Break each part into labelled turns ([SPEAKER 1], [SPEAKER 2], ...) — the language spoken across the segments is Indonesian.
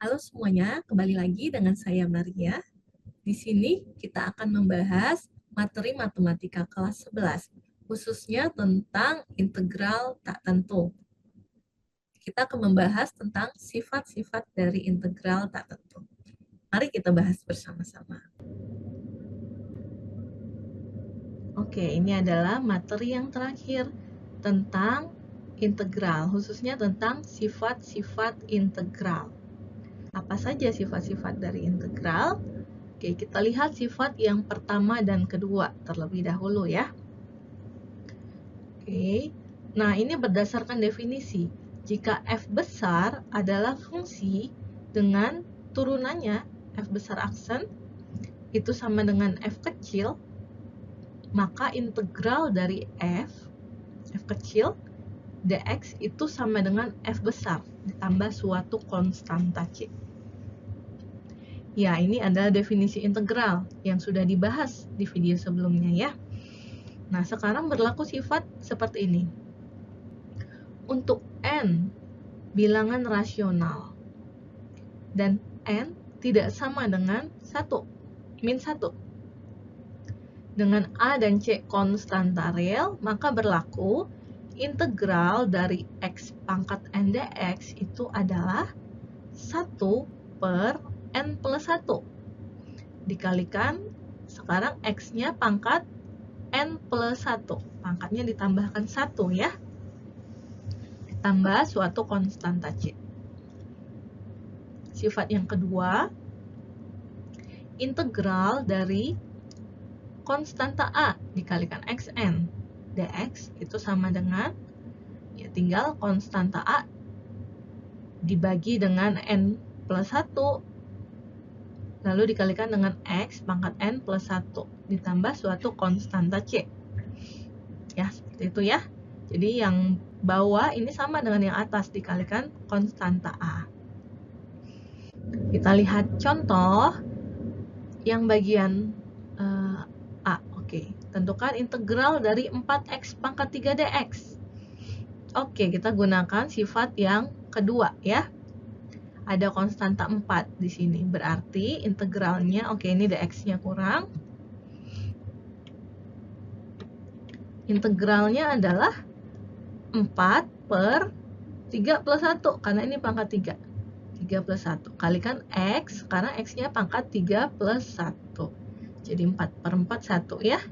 [SPEAKER 1] Halo semuanya, kembali lagi dengan saya Maria. Di sini kita akan membahas materi matematika kelas 11, khususnya tentang integral tak tentu. Kita akan membahas tentang sifat-sifat dari integral tak tentu. Mari kita bahas bersama-sama. Oke, ini adalah materi yang terakhir tentang integral, khususnya tentang sifat-sifat integral. Apa saja sifat-sifat dari integral? Oke, kita lihat sifat yang pertama dan kedua terlebih dahulu ya. Oke, nah ini berdasarkan definisi. Jika f besar adalah fungsi dengan turunannya f besar aksen itu sama dengan f kecil, maka integral dari f kecil dx itu sama dengan f besar ditambah suatu konstanta c. Ya, ini adalah definisi integral yang sudah dibahas di video sebelumnya ya. Nah, sekarang berlaku sifat seperti ini. Untuk n bilangan rasional dan n tidak sama dengan 1, min 1. Dengan a dan c konstanta real, maka berlaku integral dari x pangkat n dx itu adalah 1 per n plus 1 dikalikan sekarang x-nya pangkat n plus 1, pangkatnya ditambahkan 1 ya, ditambah suatu konstanta c. Sifat yang kedua, integral dari konstanta a dikalikan xn dx itu sama dengan, ya tinggal konstanta a dibagi dengan n plus 1 lalu dikalikan dengan x pangkat n plus 1 ditambah suatu konstanta c. Ya, seperti itu ya. Jadi yang bawah ini sama dengan yang atas dikalikan konstanta a. Kita lihat contoh yang bagian a. Oke, tentukan integral dari 4x pangkat 3 dx. Oke, kita gunakan sifat yang kedua ya. Ada konstanta 4 di sini. Berarti integralnya, oke ini dx-nya kurang. Integralnya adalah 4 per 3 plus 1. Karena ini pangkat 3. 3 plus 1. Kalikan x, karena x-nya pangkat 3 plus 1. Jadi 4 per 4, 1 ya.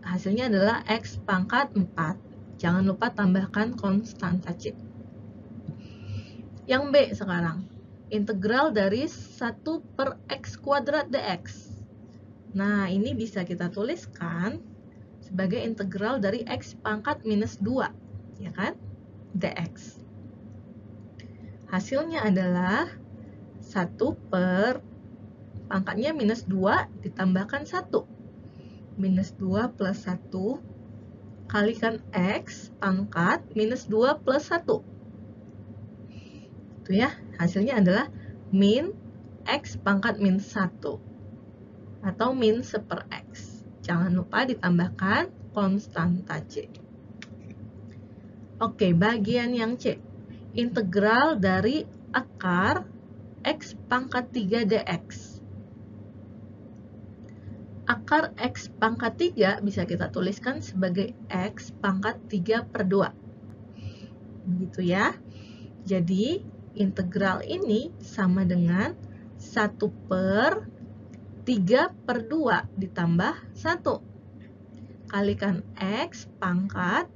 [SPEAKER 1] Hasilnya adalah x pangkat 4. Jangan lupa tambahkan konstanta c. Yang B sekarang, integral dari 1 per x kuadrat dx. Nah, ini bisa kita tuliskan sebagai integral dari x pangkat minus 2, ya kan? dx. Hasilnya adalah 1 per pangkatnya minus 2 ditambahkan 1. Minus 2 plus 1 kalikan x pangkat minus 2 plus 1. Itu ya, hasilnya adalah min x pangkat min 1 atau min 1 per x. Jangan lupa ditambahkan konstanta c. Oke, bagian yang c. Integral dari akar x pangkat 3 dx. Akar x pangkat 3 bisa kita tuliskan sebagai x pangkat 3 per 2. Begitu ya. Jadi, integral ini sama dengan 1 per 3 per 2 ditambah 1. Kalikan x pangkat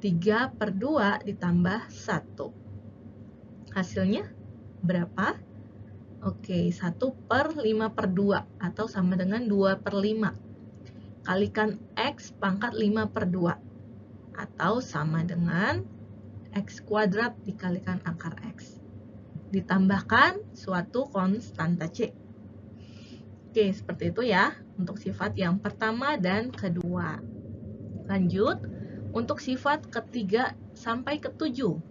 [SPEAKER 1] 3 per 2 ditambah 1. Hasilnya berapa? Oke, 1 per 5 per 2 atau sama dengan 2 per 5. Kalikan x pangkat 5 per 2 atau sama dengan x kuadrat dikalikan akar x. Ditambahkan suatu konstanta c. Oke, seperti itu ya untuk sifat yang pertama dan kedua. Lanjut untuk sifat ketiga sampai ketujuh.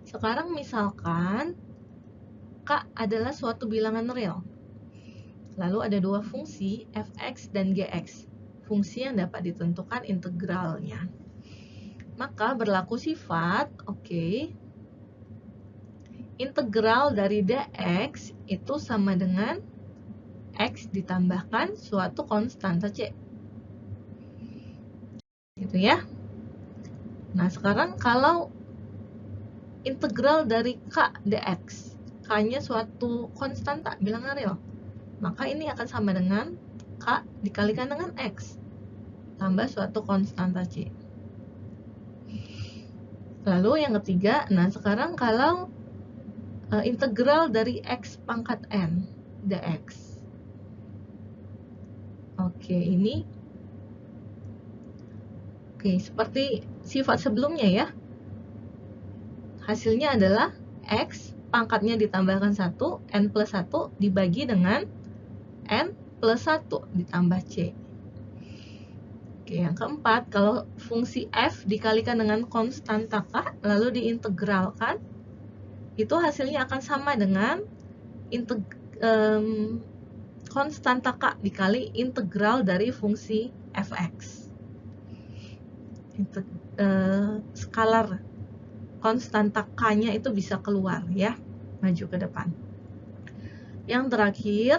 [SPEAKER 1] Sekarang misalkan K adalah suatu bilangan real. Lalu ada dua fungsi fx dan gx. Fungsi yang dapat ditentukan integralnya. Maka berlaku sifat, oke, integral dari dx itu sama dengan x ditambahkan suatu konstanta c. Gitu ya. Nah, sekarang kalau integral dari k dx, k-nya suatu konstanta, bilangan real, maka ini akan sama dengan k dikalikan dengan x tambah suatu konstanta c. Lalu yang ketiga, nah sekarang kalau integral dari x pangkat n dx. Ini seperti sifat sebelumnya ya. Hasilnya adalah x pangkatnya ditambahkan 1, n plus 1 dibagi dengan n plus 1 ditambah c. Yang keempat, kalau fungsi f dikalikan dengan konstanta k lalu diintegralkan, itu hasilnya akan sama dengan konstanta k dikali integral dari fungsi fx. Skalar konstanta k-nya itu bisa keluar ya, maju ke depan. Yang terakhir,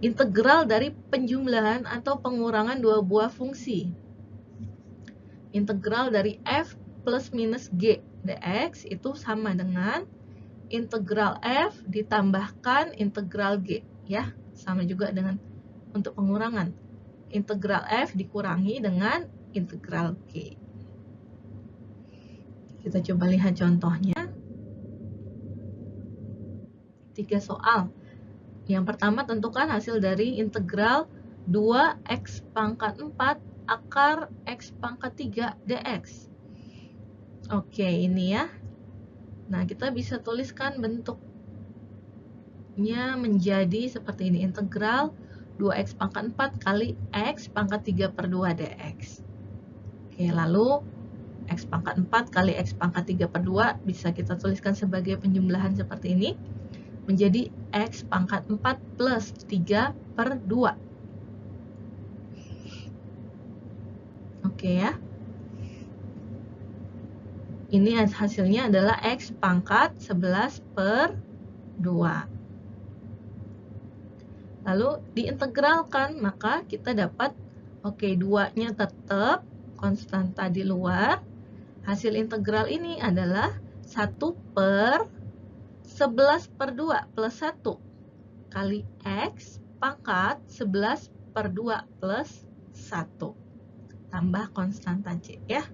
[SPEAKER 1] integral dari penjumlahan atau pengurangan dua buah fungsi. Integral dari f plus minus g dx itu sama dengan integral f ditambahkan integral g ya, sama juga dengan untuk pengurangan. Integral f dikurangi dengan integral g. Kita coba lihat contohnya. 3 soal. Yang pertama, tentukan hasil dari integral 2x pangkat 4 akar x pangkat 3 dx. Ini ya. Nah, kita bisa tuliskan bentuknya menjadi seperti ini. Integral 2x pangkat 4 kali x pangkat 3 per 2 dx. Lalu x pangkat 4 kali x pangkat 3 per 2 bisa kita tuliskan sebagai penjumlahan seperti ini, menjadi x pangkat 4 plus 3 per 2. Ya. Ini hasilnya adalah x pangkat 11 per 2. Lalu diintegralkan, maka kita dapat 2-nya tetap konstanta di luar. Hasil integral ini adalah 1 per 11 per 2 plus 1 kali x pangkat 11 per 2 plus 1 tambah konstanta c ya.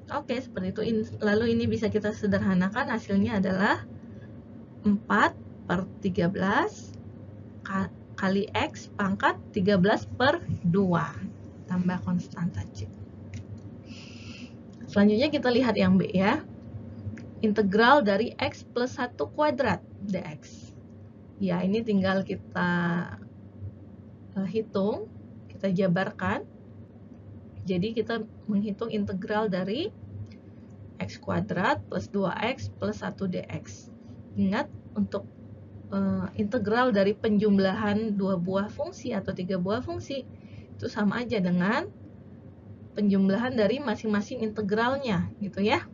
[SPEAKER 1] Seperti itu. Lalu ini bisa kita sederhanakan, hasilnya adalah 4 per 13 kali x pangkat 13 per 2 tambah konstanta c. Selanjutnya kita lihat yang B ya. Integral dari x plus 1 kuadrat dx. Ya, ini tinggal kita hitung, kita jabarkan. Jadi kita menghitung integral dari x kuadrat plus 2x plus 1 dx. Ingat, untuk integral dari penjumlahan 2 buah fungsi atau 3 buah fungsi itu sama aja dengan penjumlahan dari masing-masing integralnya, gitu ya.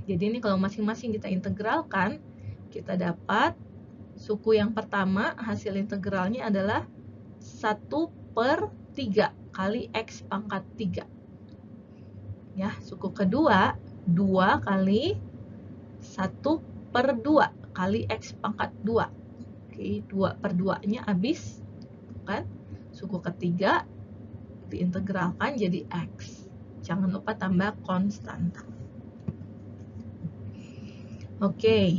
[SPEAKER 1] Jadi ini kalau masing-masing kita integralkan, kita dapat suku yang pertama, hasil integralnya adalah 1 per 3 kali x pangkat 3. Ya, suku kedua, 2 kali 1 per 2 kali x pangkat 2. 2 per 2-nya habis, kan? Suku ketiga diintegralkan jadi x. Jangan lupa tambah konstanta.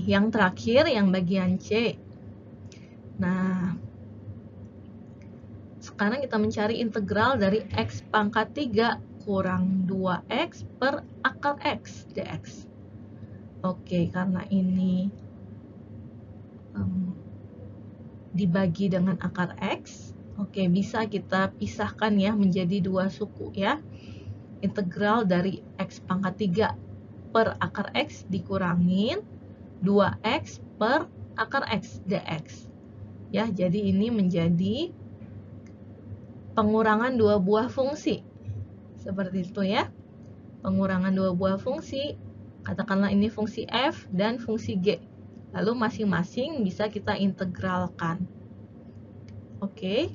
[SPEAKER 1] Yang terakhir, yang bagian C. Nah, sekarang kita mencari integral dari x pangkat 3 kurang 2x per akar x dx. Karena ini dibagi dengan akar x, bisa kita pisahkan ya menjadi 2 suku ya. Integral dari x pangkat 3 per akar x dikurangin 2x per akar x dx. Ya, jadi ini menjadi pengurangan 2 buah fungsi. Seperti itu ya. pengurangan dua buah fungsi, katakanlah ini fungsi f dan fungsi g. Lalu masing-masing bisa kita integralkan. Oke.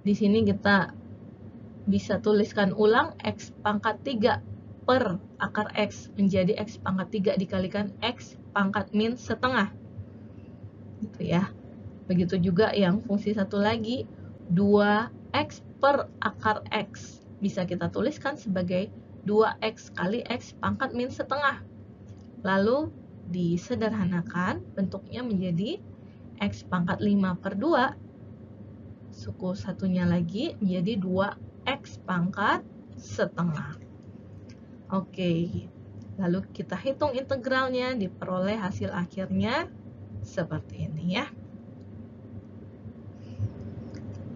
[SPEAKER 1] Di sini kita bisa tuliskan ulang x pangkat 3 per akar x menjadi x pangkat 3 dikalikan x pangkat min setengah. Gitu ya. Begitu juga yang fungsi satu lagi, 2x per akar x. Bisa kita tuliskan sebagai 2x kali x pangkat min setengah. Lalu disederhanakan bentuknya menjadi x pangkat 5 per 2. Suku satunya lagi menjadi 2x pangkat setengah. Oke, lalu kita hitung integralnya, diperoleh hasil akhirnya seperti ini ya.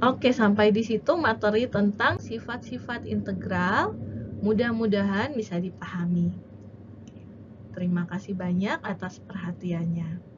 [SPEAKER 1] Oke, sampai di situ materi tentang sifat-sifat integral. Mudah-mudahan bisa dipahami. Terima kasih banyak atas perhatiannya.